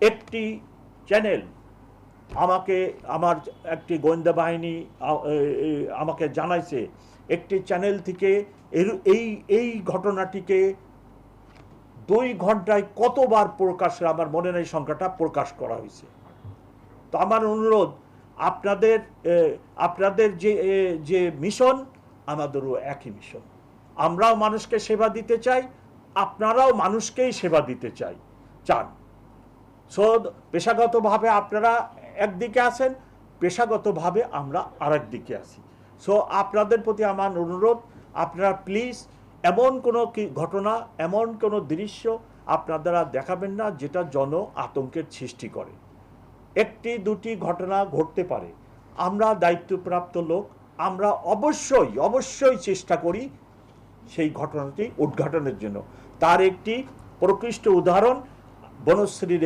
একটি চ্যানেল আমাকে আমার একটি গোয়েন্দা বাহিনী আমাকে জানাইছে একটি চ্যানেল থেকে এই ঘটনাটিকে 2 ঘন্টায় কতবার প্রকাশ, আমার মনে নেই সংখ্যাটা, প্রকাশ করা হয়েছে। তো আমার অনুরোধ, আপনাদের যে মিশন আমাদেরও একই মিশন। আমরাও মানুষকে সেবা দিতে চাই, আপনারাও মানুষকেই সেবা দিতে চান। সো পেশাগতভাবে আপনারা একদিকে আছেন, পেশাগতভাবে আমরা আরেক দিকে আছি। সো আপনাদের প্রতি আমার অনুরোধ, আপনারা প্লিজ এমন কোনো ঘটনা, এমন কোনো দৃশ্য আপনারা দেখাবেন না যেটা জন আতঙ্কের সৃষ্টি করে। একটি দুটি ঘটনা ঘটতে পারে, আমরা দায়িত্বপ্রাপ্ত লোক, আমরা অবশ্যই চেষ্টা করি সেই ঘটনাটি উদ্ঘাটনের জন্য। তার একটি প্রকৃষ্ট উদাহরণ বনশ্রীর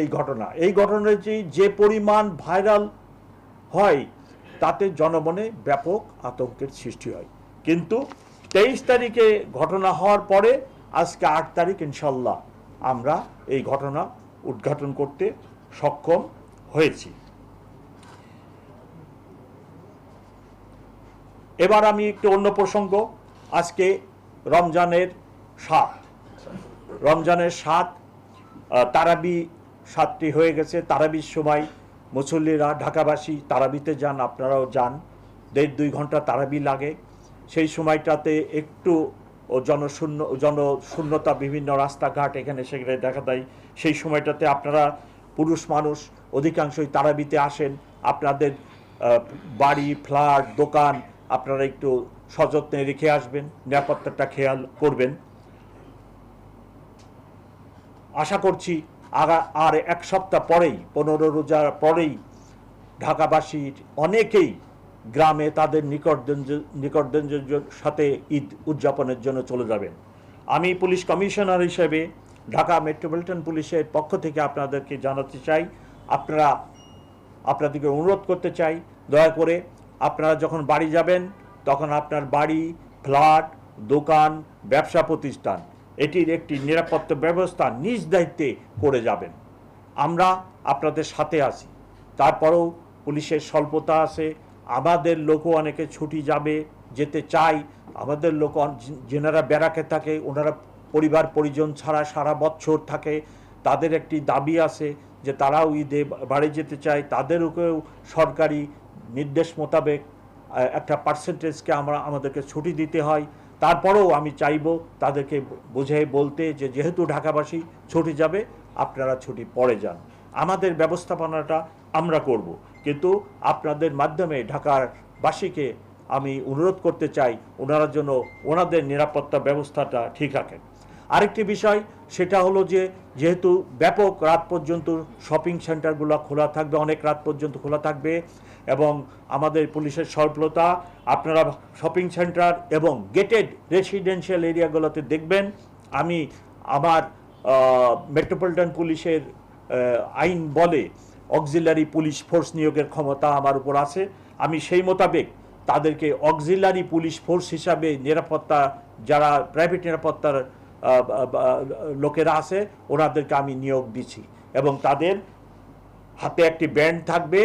এই ঘটনাটি যে পরিমাণ ভাইরাল হয় তাতে জনমনে ব্যাপক আতঙ্কের সৃষ্টি হয়। কিন্তু 23 তারিখে ঘটনা হওয়ার পরে আজকে 8 তারিখ ইনশাল্লাহ আমরা এই ঘটনা উদ্ঘাটন করতে সক্ষম হয়েছি। এবার আমি একটু অন্য প্রসঙ্গ, আজকে রমজানের 7 তারাবি 7টি হয়ে গেছে। তারাবির সময় মুসল্লিরা, ঢাকাবাসী তারাবিতে যান, আপনারাও যান, 1.5-2 ঘন্টা তারাবি লাগে। সেই সময়টাতে একটু জনশূন্যতা, বিভিন্ন রাস্তাঘাট এখানে সেখানে দেখা দেয়। সেই সময়টাতে আপনারা পুরুষ মানুষ অধিকাংশই তারাবিতে আসেন। আপনাদের বাড়ি, ফ্ল্যাট, দোকান আপনারা একটু সযত্নে রেখে আসবেন, নিরাপত্তাটা খেয়াল করবেন। আশা করছি আর 1 সপ্তাহ পরেই, 15 রোজার পরেই ঢাকাবাসীর অনেকেই গ্রামে তাদের নিকটজনদের সাথে ঈদ উদযাপনের জন্য চলে যাবেন। আমি পুলিশ কমিশনার হিসেবে ঢাকা মেট্রোপলিটন পুলিশের পক্ষ থেকে আপনাদেরকে জানাতে চাই, আপনাদেরকে অনুরোধ করতে চাই, দয়া করে আপনারা যখন বাড়ি যাবেন তখন আপনার বাড়ি, ফ্ল্যাট, দোকান, ব্যবসা প্রতিষ্ঠান এটির একটি নিরাপত্তা ব্যবস্থা নিজ দায়িত্বে করে যাবেন। আমরা আপনাদের সাথে আছি। তারপরেও পুলিশের স্বল্পতা আছে, আমাদের লোকও অনেকে ছুটি যেতে চায়। আমাদের লোক যেনারা ব্যারাকে থাকে, ওনারা পরিবার পরিজন ছাড়া সারা বছর থাকে, তাদের একটি দাবি আছে যে তারাও ঈদে বাড়ি যেতে চায়। তাদেরকেও সরকারি নির্দেশ মোতাবেক একটা পার্সেন্টেজকে আমাদেরকে ছুটি দিতে হয়। তারপরেও আমি চাইব তাদেরকে বুঝিয়ে বলতে যে যেহেতু ঢাকাবাসী ছুটি যাবে, আপনারা ছুটি পরে যান, আমাদের ব্যবস্থাপনাটা আমরা করব। কিন্তু আপনাদের মাধ্যমে ঢাকারবাসীকে আমি অনুরোধ করতে চাই ওনারা যেন ওনাদের নিরাপত্তা ব্যবস্থাটা ঠিক রাখেন। আরেকটি বিষয়, সেটা হলো যে যেহেতু ব্যাপক রাত পর্যন্ত শপিং সেন্টারগুলো খোলা থাকবে, অনেক রাত পর্যন্ত খোলা থাকবে, এবং আমাদের পুলিশের স্বল্পতা, আপনারা শপিং সেন্টার এবং গেটেড রেসিডেন্সিয়াল এরিয়াগুলোতে দেখবেন। আমি আমার মেট্রোপলিটন পুলিশের আইন বলে অক্সিলারি পুলিশ ফোর্স নিয়োগের ক্ষমতা আমার উপর আছে। আমি সেই মোতাবেক তাদেরকে অক্সিলারি পুলিশ ফোর্স হিসাবে নিরাপত্তা, যারা প্রাইভেট নিরাপত্তার লোকেরা আছে ওনাদেরকে আমি নিয়োগ দিচ্ছি, এবং তাদের হাতে একটি ব্যান্ড থাকবে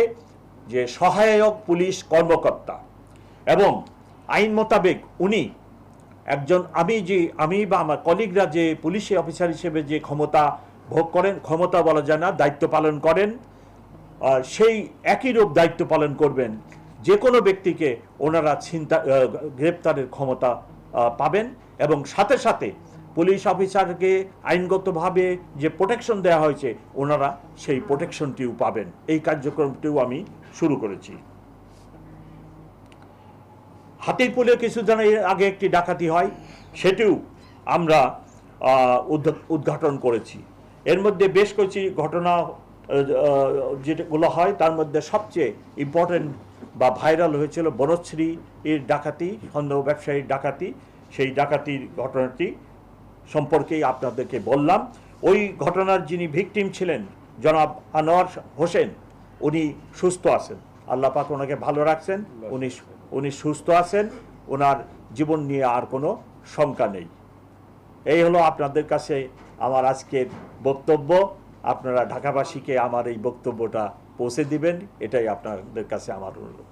যে সহায়ক পুলিশ কর্মকর্তা, এবং আইন মোতাবেক উনি একজন, আমি বা আমার কলিগরা যে পুলিশ অফিসার হিসেবে যে ক্ষমতা ভোগ করেন, ক্ষমতা বলা যায় না, দায়িত্ব পালন করেন, সেই একই রূপ দায়িত্ব পালন করবেন। যে কোনো ব্যক্তিকে ওনারা গ্রেপ্তারের ক্ষমতা পাবেন, এবং সাথে সাথে পুলিশ অফিসারকে আইনগতভাবে যে প্রোটেকশন দেওয়া হয়েছে ওনারা সেই প্রোটেকশনটিও পাবেন। এই কার্যক্রমটিও আমি শুরু করেছি। হাতিরপুলে কিছুদিন আগে একটি ডাকাতি হয়, সেটিও আমরা উদ্ঘাটন করেছি। এর মধ্যে বেশ কিছু ঘটনা যেগুলো হয় তার মধ্যে সবচেয়ে ইম্পর্টেন্ট বা ভাইরাল হয়েছিল বনশ্রী এর ডাকাতি, সন্দেহ ব্যবসায়ীর ডাকাতি। সেই ডাকাতির ঘটনাটি সম্পর্কেই আপনাদেরকে বললাম। ওই ঘটনার যিনি ভিকটিম ছিলেন জনাব আনোয়ার হোসেন, উনি সুস্থ আছেন, আল্লাহ পাক ওনাকে ভালো রাখছেন, উনি সুস্থ আছেন, ওনার জীবন নিয়ে আর কোনো শঙ্কা নেই। এই হলো আপনাদের কাছে আমার আজকের বক্তব্য। আপনারা ঢাকাবাসীকে আমার এই বক্তব্যটা পৌঁছে দিবেন, এটাই আপনাদের কাছে আমার অনুরোধ।